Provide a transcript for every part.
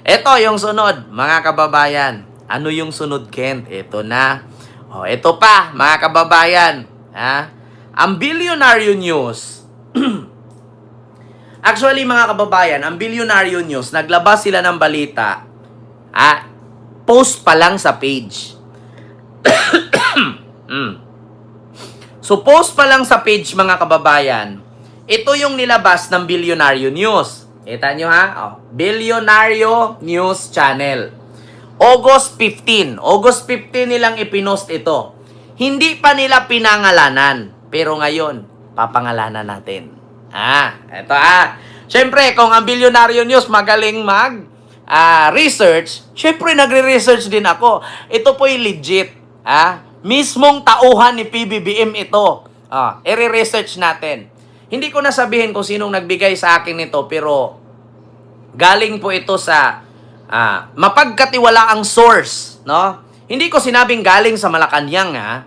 Ito yung sunod, mga kababayan. Ano yung sunod, Kent? Ito na. O, ito pa, mga kababayan. Ha? Ang Bilyonaryo News. Actually, mga kababayan, ang Bilyonaryo News, naglabas sila ng balita. Post pa lang sa page. So, post pa lang sa page, mga kababayan. Ito yung nilabas ng Bilyonaryo News. Kita nyo ha? Bilyonaryo News Channel. August 15. August 15 nilang ipinost ito. Hindi pa nila pinangalanan. Pero ngayon, papangalanan natin. Ito Siyempre, kung ang Bilyonaryo News magaling research, siyempre nagre-research din ako. Ito po'y legit. Mismong tauhan ni PBBM ito. I-research natin. Hindi ko na sabihin kung sinong nagbigay sa akin nito, pero galing po ito sa mapagkatiwalaang source, no? Hindi ko sinabing galing sa Malacanang,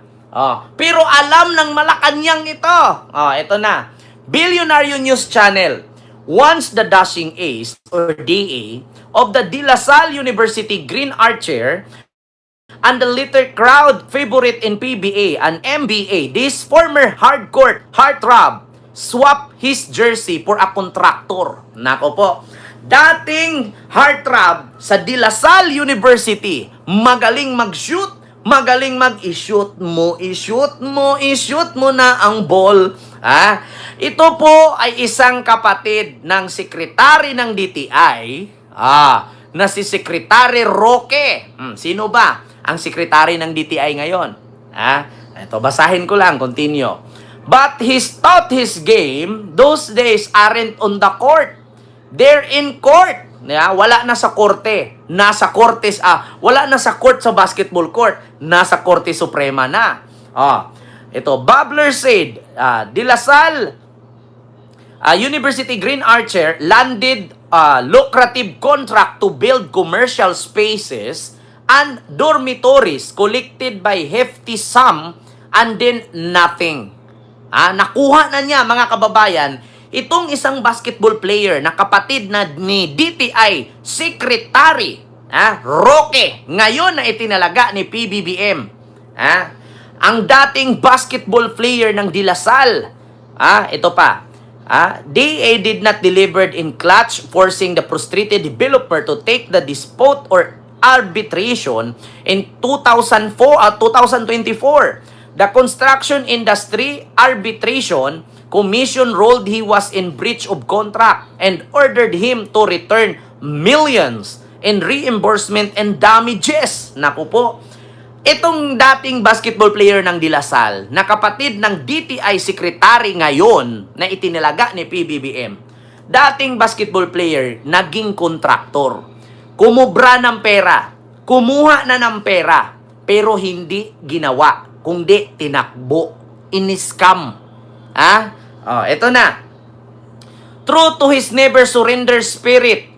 pero alam ng Malacanang ito. Ito na. Bilyonaryo News Channel. Once the dashing ace or DA of the De La Salle University Green Archer and the little crowd favorite in PBA and MBA, this former hardcore heartthrob swap his jersey for a contractor. Nako po. Dating heartthrob sa De La Salle University, magaling mag-shoot, magaling mag-i-shoot mo na ang ball. Ito po ay isang kapatid ng sekretary ng DTI, na si Secretary Roque. Sino ba ang sekretary ng DTI ngayon? Ito, basahin ko lang, continue. But he's taught his game, those days aren't on the court. They're in court. Wala na sa korte. Nasa korte, wala na sa court sa basketball court. Nasa Korte Suprema na. Ito, Babler said, De La Salle University Green Archer landed a lucrative contract to build commercial spaces and dormitories collected by hefty sum and then nothing. Nakuha na niya, mga kababayan, itong isang basketball player na kapatid na ni DTI Secretary Roque, ngayon na itinalaga ni PBBM. Ang dating basketball player ng De La Salle. Ito pa. DA did not delivered in clutch, forcing the frustrated developer to take the dispute or arbitration in 2024. The Construction Industry Arbitration Commission ruled he was in breach of contract and ordered him to return millions in reimbursement and damages. Naku po. Itong dating basketball player ng De La Salle, na kapatid ng DTI Secretary ngayon na itinilaga ni PBBM, dating basketball player, naging kontraktor. Kumubra ng pera, kumuha na ng pera, pero hindi ginawa, kundi tinakbo, in-scam. Ito na. True to his never surrender spirit,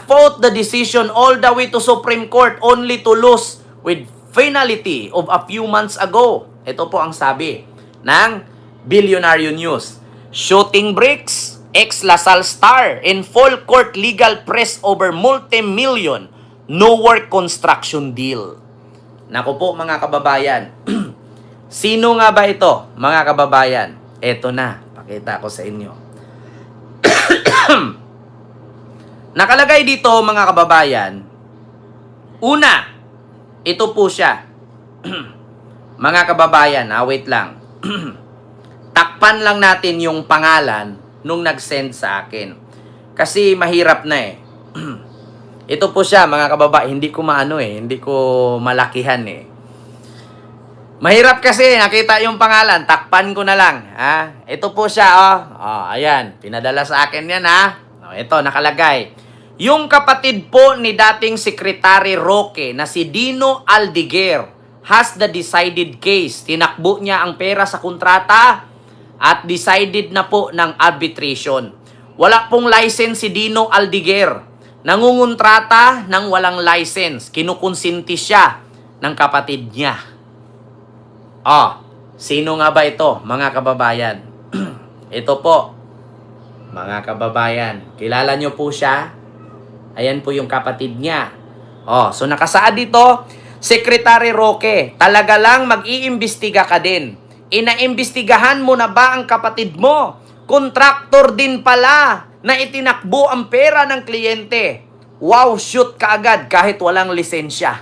fought the decision all the way to Supreme Court only to lose with finality of a few months ago. Ito po ang sabi ng Bilyonaryo News. Shooting bricks, ex-La Salle star in full court legal press over multi-million no work construction deal. Naku po, mga kababayan. Sino nga ba ito, mga kababayan? Ito na, pakita ko sa inyo. Nakalagay dito, mga kababayan, una, ito po siya. Mga kababayan, wait lang. Takpan lang natin yung pangalan nung nag-send sa akin. Kasi mahirap na Ito po siya, mga kababayan. Hindi ko hindi ko malakihan Mahirap kasi, nakita yung pangalan. Takpan ko na lang. Ito po siya, ayan. Pinadala sa akin yan, ito, nakalagay. Yung kapatid po ni dating Secretary Roque na si Dino Aldiguer has the decided case. Tinakbo niya ang pera sa kontrata at decided na po ng arbitration. Wala pong license si Dino Aldiguer. Nangungontrata ng walang license. Kinukonsinti siya ng kapatid niya. Sino nga ba ito, mga kababayan? Ito po, mga kababayan. Kilala niyo po siya? Ayan po yung kapatid niya. Oh, so nakasaad dito, Secretary Roque, talaga lang mag-iimbestiga ka din. Inaimbestigahan mo na ba ang kapatid mo? Kontraktor din pala na itinakbo ang pera ng kliyente. Wow, shoot ka agad kahit walang lisensya.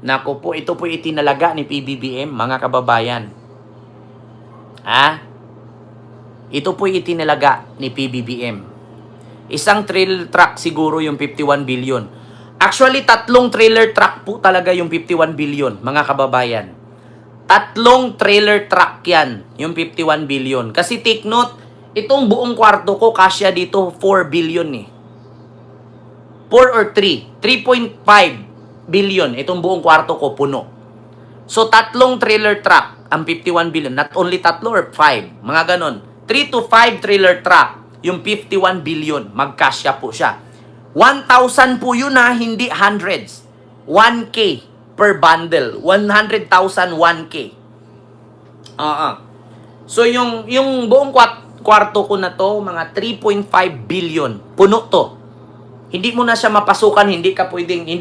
Naku po, ito po itinalaga ni PBBM, mga kababayan. Ito po itinalaga ni PBBM. Isang trailer truck siguro yung 51 billion. Actually, 3 trailer truck po talaga yung 51 billion, mga kababayan. 3 trailer truck yan, yung 51 billion. Kasi take note, itong buong kwarto ko, kasya dito 4 billion eh. 4 or 3. 3.5 billion. Itong buong kwarto ko, puno. So, 3 trailer truck, ang 51 billion. Not only 3 or 5. Mga ganon. 3 to 5 trailer truck, yung 51 billion. Magkasya po siya. 1,000 po yun ha, hindi hundreds. 1K per bundle. 100,000, 1K. So, yung buong kwarto ko na to, mga 3.5 billion. Puno to. Hindi mo na siya mapasukan, hindi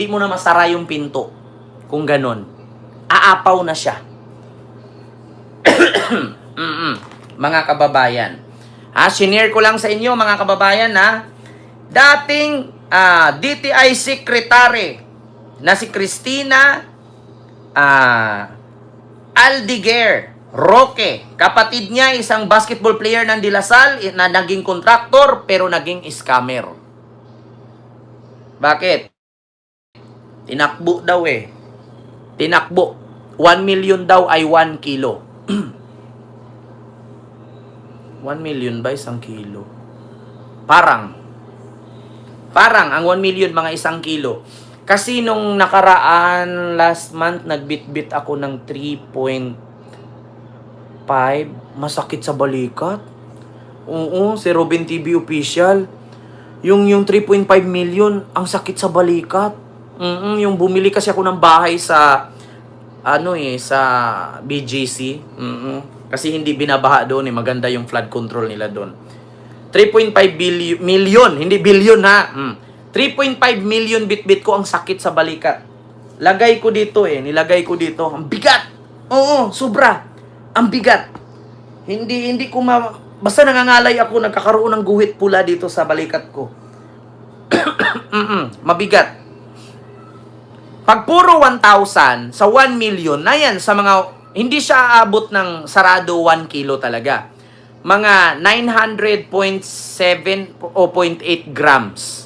mo na masara yung pinto. Kung ganon. Aapaw na siya. Mga kababayan. Sinare ko lang sa inyo, mga kababayan, dating DTI Secretary na si Cristina Aldiguer Roque. Kapatid niya, isang basketball player ng De La Salle na naging kontraktor pero naging scammer. Bakit? Tinakbo daw eh. Tinakbo. 1 million daw ay 1 kilo. 1 million ba isang kilo? Parang ang 1 million mga isang kilo. Kasi nung nakaraan, last month, nagbitbit ako ng 3.5. Masakit sa balikat. Oo, si Robin TV official. Yung 3.5 million, ang sakit sa balikat. Yung bumili kasi ako ng bahay sa sa BGC. Kasi hindi binabaha doon, maganda yung flood control nila doon. 3.5 million, hindi billion ha. 3.5 million bitbit ko, ang sakit sa balikat. Lagay ko dito nilagay ko dito. Ang bigat. Oo, sobra. Ang bigat. Hindi ko basta nangangalay ako, nagkakaroon ng guhit pula dito sa balikat ko. Mabigat. Pag puro 1,000 sa 1 million, na yan sa mga, hindi siya aabot ng sarado 1 kilo talaga. Mga 900.7 o 0.8 grams.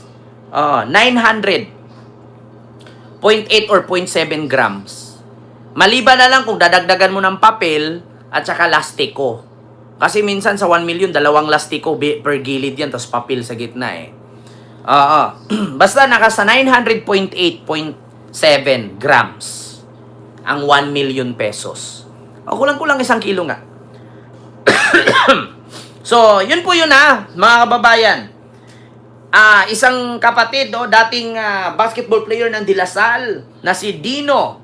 900.8 or 0.7 grams. Maliban na lang kung dadagdagan mo ng papel at saka lastiko. Kasi minsan sa 1 million, 2 lastiko per gilid yan, tapos papel sa gitna eh. Basta nakasa 900.8.7 grams ang 1 million pesos. Kulang-kulang 1 kilo nga. So, yun po yun mga kababayan. Isang kapatid, dating basketball player ng De La Salle na si Dino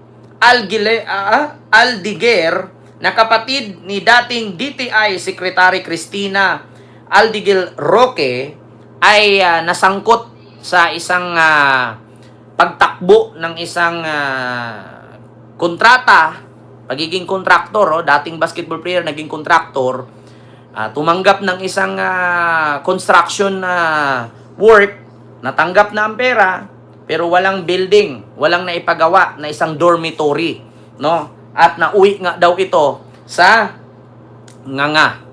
Aldiguer, na kapatid ni dating DTI Secretary Cristina Aldiguer Roque, ay nasangkot sa isang pagtakbo ng isang kontrata, pagiging kontraktor, dating basketball player, naging kontraktor, tumanggap ng isang construction work, natanggap na ang pera, pero walang building, walang naipagawa na isang dormitory, no? At nauwi nga daw ito sa nganga.